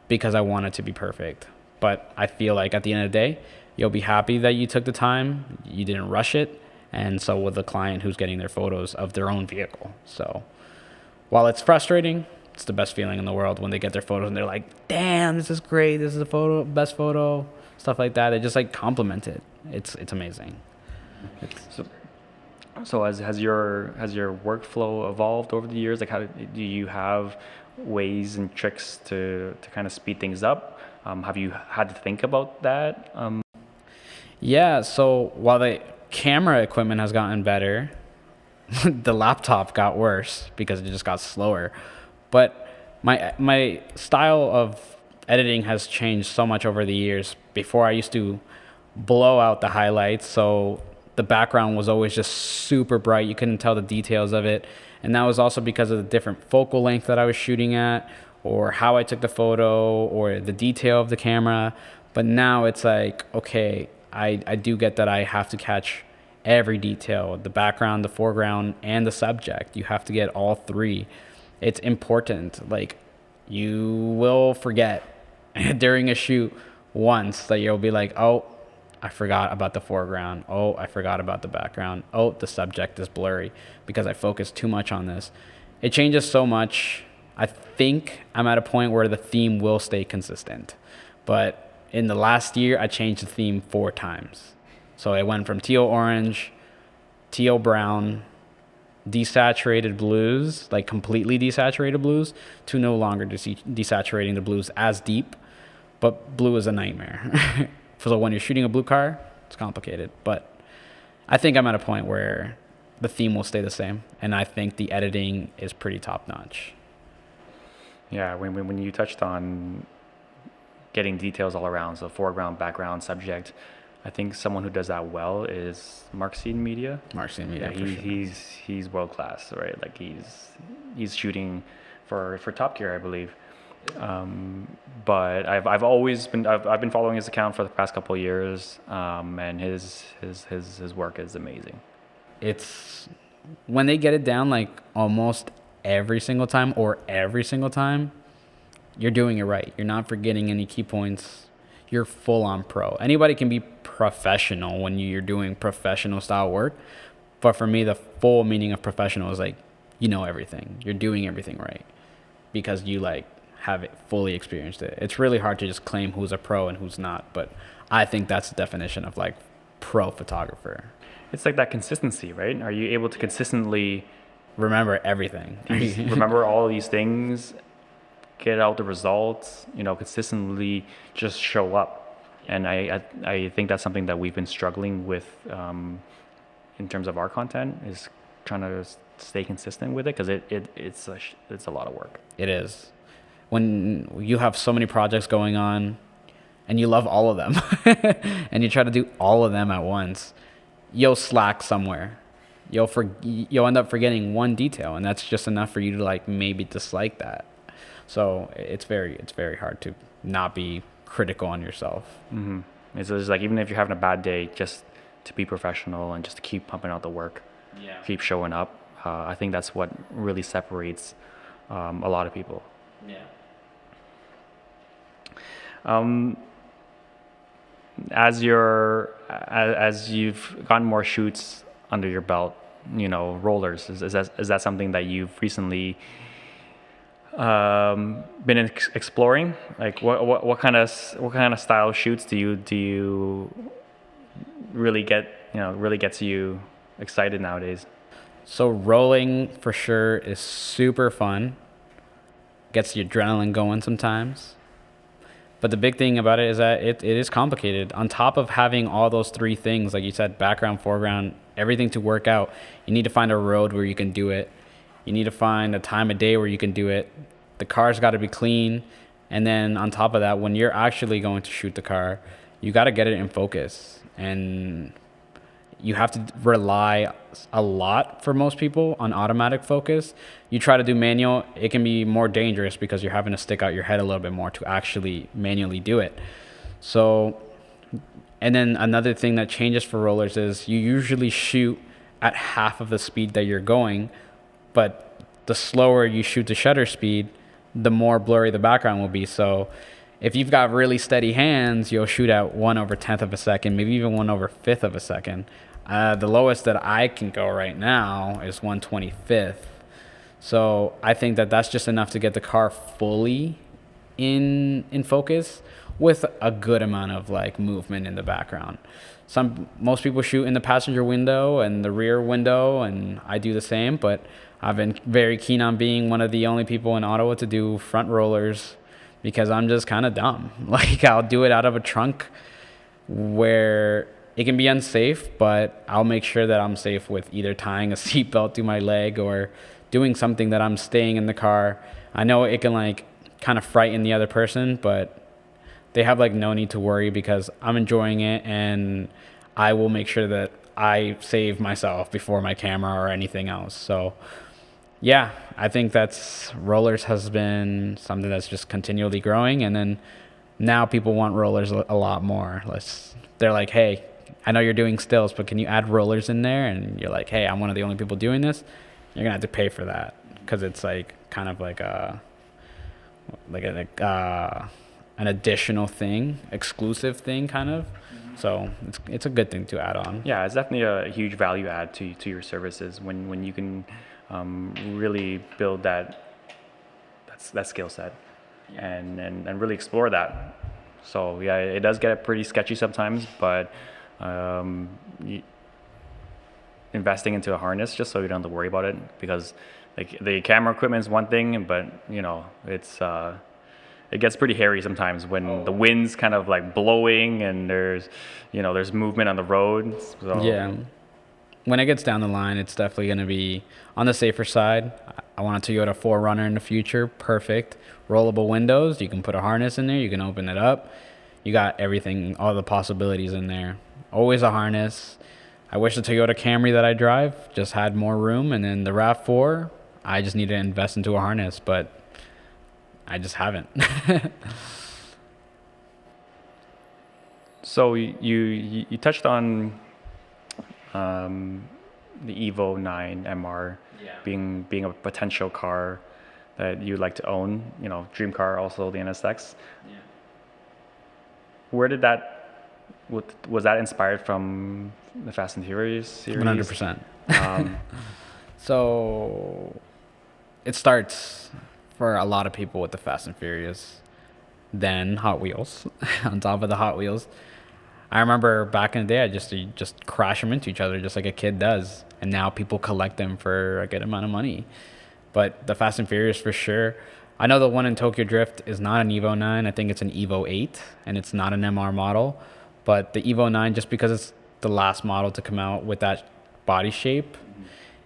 because I want it to be perfect. But I feel like at the end of the day, you'll be happy that you took the time, you didn't rush it, and so will the client who's getting their photos of their own vehicle. So while it's frustrating, it's the best feeling in the world when they get their photos and they're like, damn, this is great. This is the best photo, stuff like that. They just like compliment it. It's amazing. So has your workflow evolved over the years? Like, how do you have ways and tricks to kind of speed things up? Have you had to think about that? Yeah. So while the camera equipment has gotten better, the laptop got worse because it just got slower. But my style of editing has changed so much over the years. Before, I used to blow out the highlights, so the background was always just super bright. You couldn't tell the details of it. And that was also because of the different focal length that I was shooting at, or how I took the photo, or the detail of the camera. But now it's like, okay, I do get that I have to catch every detail, the background, the foreground, and the subject. You have to get all three. It's important. Like, you will forget during a shoot once that you'll be like, oh, I forgot about the foreground. Oh, I forgot about the background. Oh, the subject is blurry because I focused too much on this. It changes so much. I think I'm at a point where the theme will stay consistent. But in the last year, I changed the theme 4 times. So it went from teal orange, teal brown, desaturated blues, like completely desaturated blues, to no longer desaturating the blues as deep. But blue is a nightmare. So when you're shooting a blue car, it's complicated. But I think I'm at a point where the theme will stay the same, and I think the editing is pretty top notch. Yeah, when you touched on getting details all around, so foreground, background, subject, I think someone who does that well is Marcine Media. Marcine Media, Yeah, for sure. he's world class, right? Like he's shooting for Top Gear, I believe. But I've always been I've been following his account for the past couple of years, and his work is amazing. It's when they get it down like almost every single time, you're doing it right. You're not forgetting any key points. You're full on pro. Anybody can be professional when you're doing professional style work. But for me, the full meaning of professional is like, you know everything. You're doing everything right because you like have it fully experienced it. It's really hard to just claim who's a pro and who's not. But I think that's the definition of like pro photographer. It's like that consistency, right? Are you able to consistently remember everything? remember all these things, get out the results, consistently just show up. And I think that's something that we've been struggling with in terms of our content, is trying to stay consistent with it, because it's a lot of work. It is. When you have so many projects going on and you love all of them and you try to do all of them at once, you'll slack somewhere. You'll end up forgetting one detail, and that's just enough for you to like maybe dislike that. So it's very hard to not be critical on yourself. Mm-hmm. It's just like, even if you're having a bad day, just to be professional and just to keep pumping out the work, keep showing up. I think that's what really separates a lot of people. Yeah. As you've gotten more shoots under your belt, rollers, is that something that you've recently been exploring? Like what kind of style shoots do you really gets you excited nowadays? So rolling for sure is super fun. Gets the adrenaline going sometimes. But the big thing about it is that it is complicated. On top of having all those three things, like you said, background, foreground, everything to work out, you need to find a road where you can do it. You need to find a time of day where you can do it. The car's got to be clean. And then on top of that, when you're actually going to shoot the car, you got to get it in focus. And you have to rely a lot for most people on automatic focus. You try to do manual, it can be more dangerous because you're having to stick out your head a little bit more to actually manually do it. So, and then another thing that changes for rollers is you usually shoot at half of the speed that you're going, but the slower you shoot the shutter speed, the more blurry the background will be. So if you've got really steady hands, you'll shoot at 1/10 of a second, maybe even 1/5 of a second. The lowest that I can go right now is 1/25. So I think that that's just enough to get the car fully in focus with a good amount of like movement in the background. Most people shoot in the passenger window and the rear window, and I do the same, but I've been very keen on being one of the only people in Ottawa to do front rollers because I'm just kind of dumb. Like I'll do it out of a trunk where it can be unsafe, but I'll make sure that I'm safe with either tying a seatbelt to my leg or doing something that I'm staying in the car. I know it can like kind of frighten the other person, but they have like no need to worry because I'm enjoying it, and I will make sure that I save myself before my camera or anything else. So yeah, I think rollers has been something that's just continually growing, and then now people want rollers a lot more. They're like, hey, I know you're doing stills, but can you add rollers in there? And you're like, hey, I'm one of the only people doing this. You're gonna have to pay for that because it's like kind of like an additional thing, exclusive thing, kind of. So it's a good thing to add on. Yeah, it's definitely a huge value add to your services when you can really build that skill set and really explore that. So yeah, it does get pretty sketchy sometimes, but investing into a harness just so you don't have to worry about it, because like the camera equipment is one thing, but it gets pretty hairy sometimes when the wind's kind of like blowing and there's movement on the road. So. Yeah. When it gets down the line, it's definitely going to be on the safer side. I want a Toyota 4Runner in the future. Perfect. Rollable windows. You can put a harness in there. You can open it up. You got everything, all the possibilities in there. Always a harness. I wish the Toyota Camry that I drive just had more room. And then the RAV4, I just need to invest into a harness, but I just haven't. So you touched on the Evo 9 MR being a potential car that you'd like to own, dream car, also the Nsx. Yeah. Where did was that inspired from the Fast and Furious series? 100%. So it starts for a lot of people with the Fast and Furious, then Hot Wheels on top of the Hot Wheels. I remember back in the day, I just crash them into each other just like a kid does. And now people collect them for a good amount of money. But the Fast and Furious for sure. I know the one in Tokyo Drift is not an Evo 9. I think it's an Evo 8, and it's not an MR model. But the Evo 9, just because it's the last model to come out with that body shape,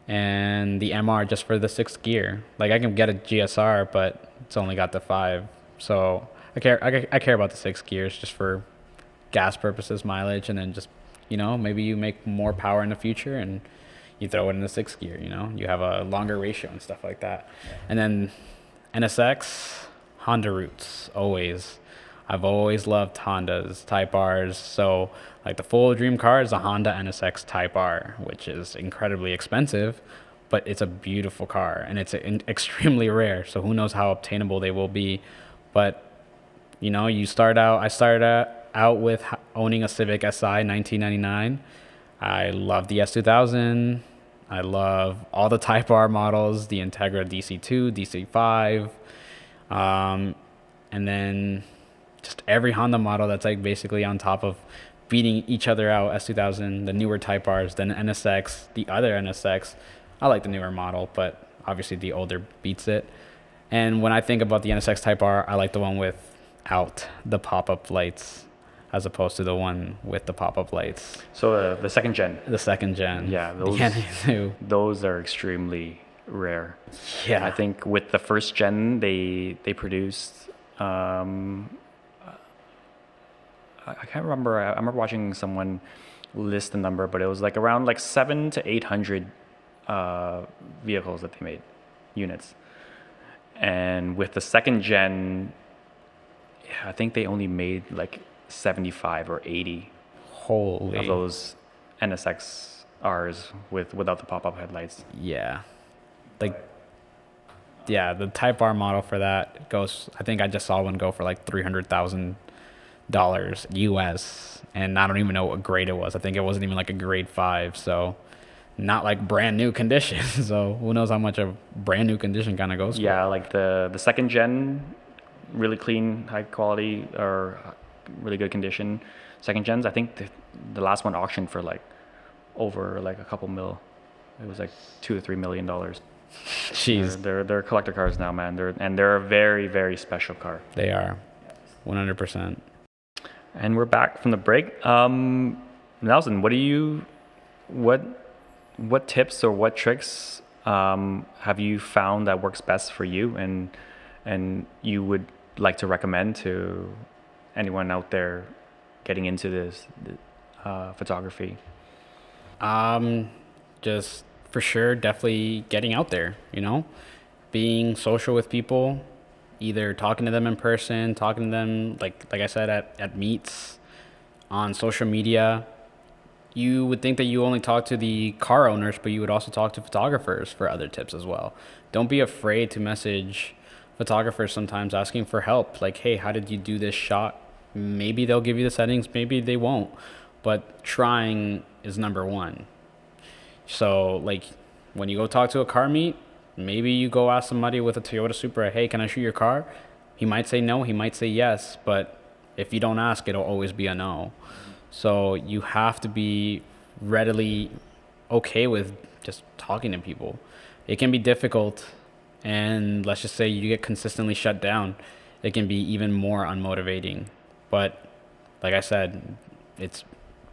and the MR just for the 6th gear. Like I can get a GSR, but it's only got the 5. So I care about the 6 gears just for gas purposes, mileage, and then just, maybe you make more power in the future and you throw it in the 6th gear, you have a longer ratio and stuff like that. And then Nsx, Honda roots, always. I've always loved Hondas, Type Rs. So like the full dream car is a Honda Nsx Type R, which is incredibly expensive, but it's a beautiful car and it's extremely rare. So who knows how obtainable they will be. But, I started out with owning a Civic Si 1999. I love the S2000. I love all the Type R models, the Integra DC2, DC5, and then just every Honda model that's like basically on top of beating each other out. S2000, the newer Type Rs, then NSX, the other NSX. I like the newer model, but obviously the older beats it. And when I think about the Nsx Type R, I like the one without the pop-up lights as opposed to the one with the pop-up lights. So the second gen. The second gen. Yeah, those are extremely rare. Yeah. I think with the first gen, they produced. I can't remember. I remember watching someone list the number, but it was like around like 700 to 800 vehicles that they made, units. And with the second gen, I think they only made like 75 or 80 Holy. of those NSX Rs without the pop-up headlights. Yeah. Like, yeah, the Type R model for that goes, I think I just saw one go for like $300,000 US, and I don't even know what grade it was. I think it wasn't even like a grade 5, so not like brand new condition. So who knows how much a brand new condition kind of goes Yeah, like the second gen, really clean, high quality, or really good condition. Second gens, I think the last one auctioned for like over like a couple mil. It was like $2 to $3 million. Jeez. They're collector cars now, man. They're a very, very special car. They are 100%. And we're back from the break. Nelson, what tips or what tricks have you found that works best for you, and you would like to recommend to anyone out there getting into this photography? Just for sure, definitely getting out there, being social with people, either talking to them in person, talking to them, like I said, at meets, on social media. You would think that you only talk to the car owners, but you would also talk to photographers for other tips as well. Don't be afraid to message photographers sometimes asking for help. Like, hey, how did you do this shot? Maybe they'll give you the settings, maybe they won't. But trying is number one. So, like, when you go talk to a car meet, maybe you go ask somebody with a Toyota Supra, hey, can I shoot your car? He might say no, he might say yes, but if you don't ask, it'll always be a no. So you have to be readily okay with just talking to people. It can be difficult, and let's just say you get consistently shut down. It can be even more unmotivating. But like I said, it's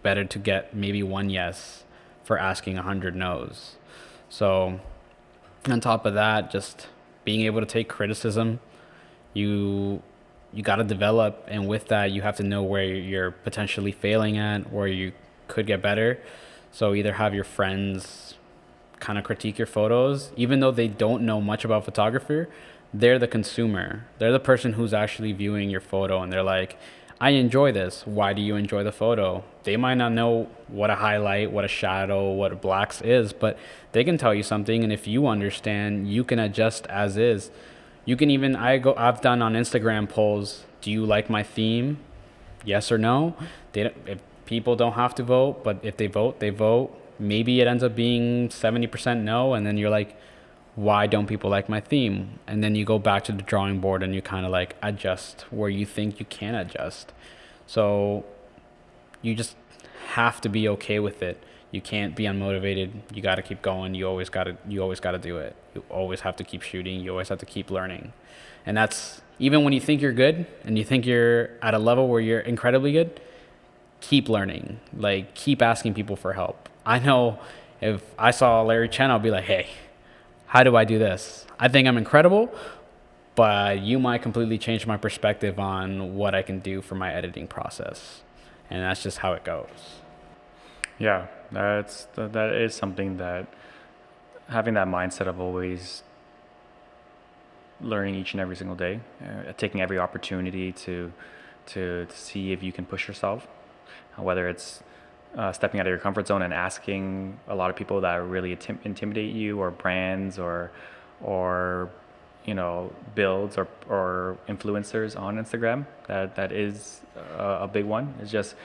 better to get maybe one yes for asking 100 no's. So on top of that, just being able to take criticism, you got to develop, and with that you have to know where you're potentially failing at, where you could get better. So either have your friends kind of critique your photos, even though they don't know much about photography. They're the consumer, they're the person who's actually viewing your photo, and they're like, I enjoy this, why do you enjoy the photo? They might not know what a highlight, what a shadow, what a blacks is, but they can tell you something, and if you understand, you can adjust as is. You can even, I've done on Instagram polls, do you like my theme? Yes or no? If people don't have to vote, but if they vote, they vote. Maybe it ends up being 70% no, and then you're like, why don't people like my theme? And then you go back to the drawing board and you kind of like adjust where you think you can adjust. So you just have to be okay with it. You can't be unmotivated. You got to keep going. You always got to do it. You always have to keep shooting. You always have to keep learning. And that's, even when you think you're good and you think you're at a level where you're incredibly good, keep learning. Like, keep asking people for help. I know if I saw Larry Chen, I'll be like, hey, how do I do this? I think I'm incredible, but you might completely change my perspective on what I can do for my editing process. And that's just how it goes. Yeah, that is something that, having that mindset of always learning each and every single day, taking every opportunity to see if you can push yourself, whether it's stepping out of your comfort zone and asking a lot of people that really intimidate you, or brands, or builds or influencers on Instagram. That is a big one. It's just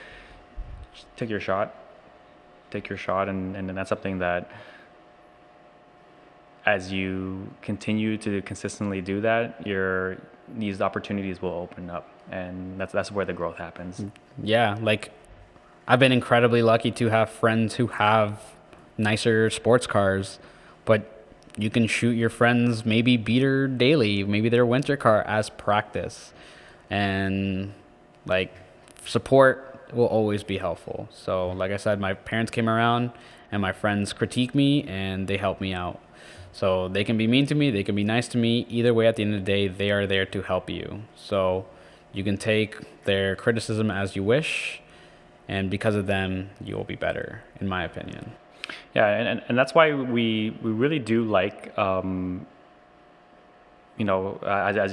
take your shot, and that's something that, as you continue to consistently do that, these opportunities will open up, and that's where the growth happens. Yeah, like, I've been incredibly lucky to have friends who have nicer sports cars, but you can shoot your friends maybe beater daily, maybe their winter car as practice, and like support will always be helpful. So like I said, my parents came around and my friends critique me and they help me out. So they can be mean to me, they can be nice to me. Either way, at the end of the day, they are there to help you. So you can take their criticism as you wish, and because of them, you will be better, in my opinion. Yeah, and that's why we really do like, as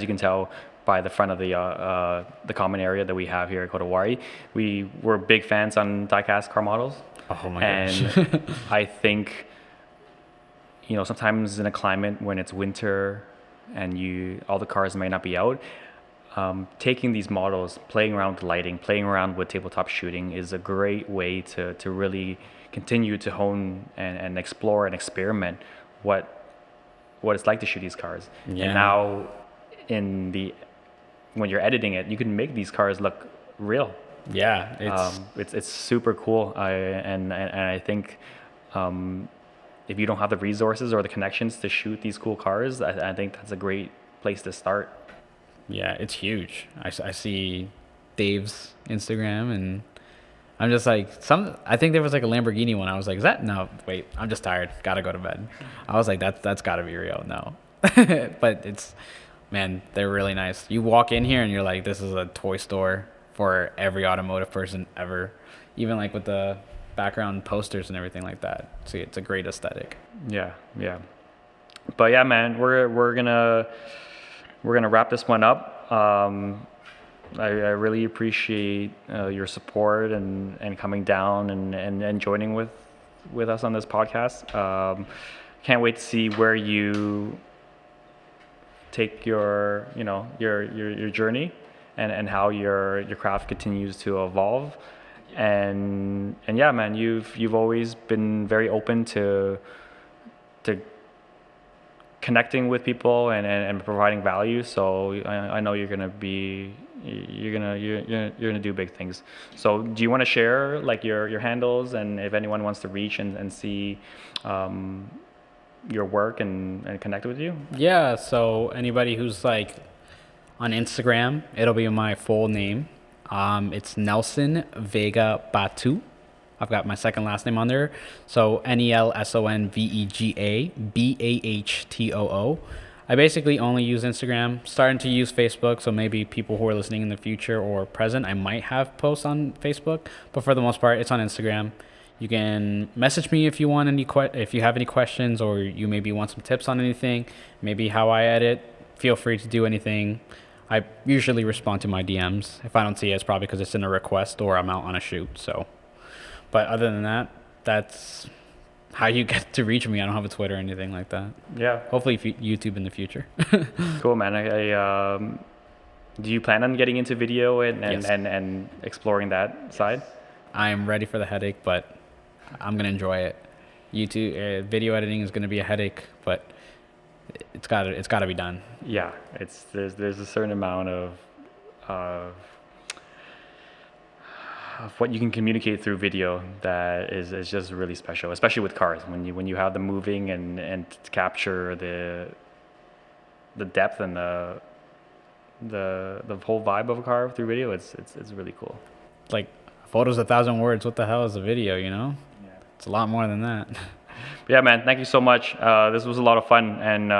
you can tell by the front of the common area that we have here at Kodawari, we're big fans on diecast car models. Oh my gosh. And I think, sometimes in a climate when it's winter and all the cars may not be out, taking these models, playing around with lighting, playing around with tabletop shooting is a great way to really continue to hone and explore and experiment what it's like to shoot these cars. Yeah. And now when you're editing it, you can make these cars look real. Yeah, it's super cool. And I think if you don't have the resources or the connections to shoot these cool cars, I think that's a great place to start. Yeah, it's huge. I see Dave's Instagram and I'm just like, I think there was like a Lamborghini one. I was like, no, wait, I'm just tired. Gotta go to bed. I was like, that's gotta be real. No. But man, they're really nice. You walk in here and you're like, this is a toy store for every automotive person ever. Even like with the background posters and everything like that. See, it's a great aesthetic. Yeah. But yeah, man, we're gonna wrap this one up. I really appreciate your support and coming down and joining with us on this podcast. Can't wait to see where you take your journey and how your craft continues to evolve. And yeah, man, you've always been very open to connecting with people and providing value. So I know you're gonna do big things. So do you want to share like your handles, and if anyone wants to reach and see your work and connect with you? Yeah, so anybody who's like on Instagram, it'll be my full name. It's Nelson Vega Bahtoo. I've got my second last name on there. So NELSONVEGA BAHTOO. I basically only use Instagram, starting to use Facebook. So maybe people who are listening in the future or present, I might have posts on Facebook, but for the most part, it's on Instagram. You can message me if you want if you have any questions, or you maybe want some tips on anything, maybe how I edit. Feel free to do anything. I usually respond to my DMs. If I don't see it, it's probably because it's in a request or I'm out on a shoot. So, but other than that, that's how you get to reach me. I don't have a Twitter or anything like that. Yeah. Hopefully YouTube in the future. Cool, man. Do you plan on getting into video Yes. and exploring that side? I am ready for the headache, but I'm gonna enjoy it. YouTube video editing is gonna be a headache, but it's gotta be done. Yeah, there's a certain amount of what you can communicate through video that is just really special, especially with cars. When you have them moving and to capture the depth and the whole vibe of a car through video, it's really cool. Like, photo's 1,000 words. What the hell is a video? Yeah. It's a lot more than that. But yeah, man, thank you so much. This was a lot of fun, and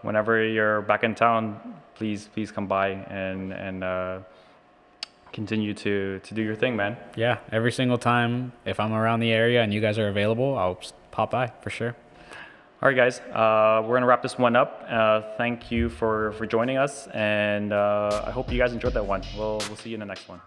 whenever you're back in town, please come by and continue to do your thing, man. Yeah, every single time if I'm around the area and you guys are available, I'll pop by for sure. All right, guys, we're gonna wrap this one up. Thank you for joining us, and I hope you guys enjoyed that one. We'll see you in the next one.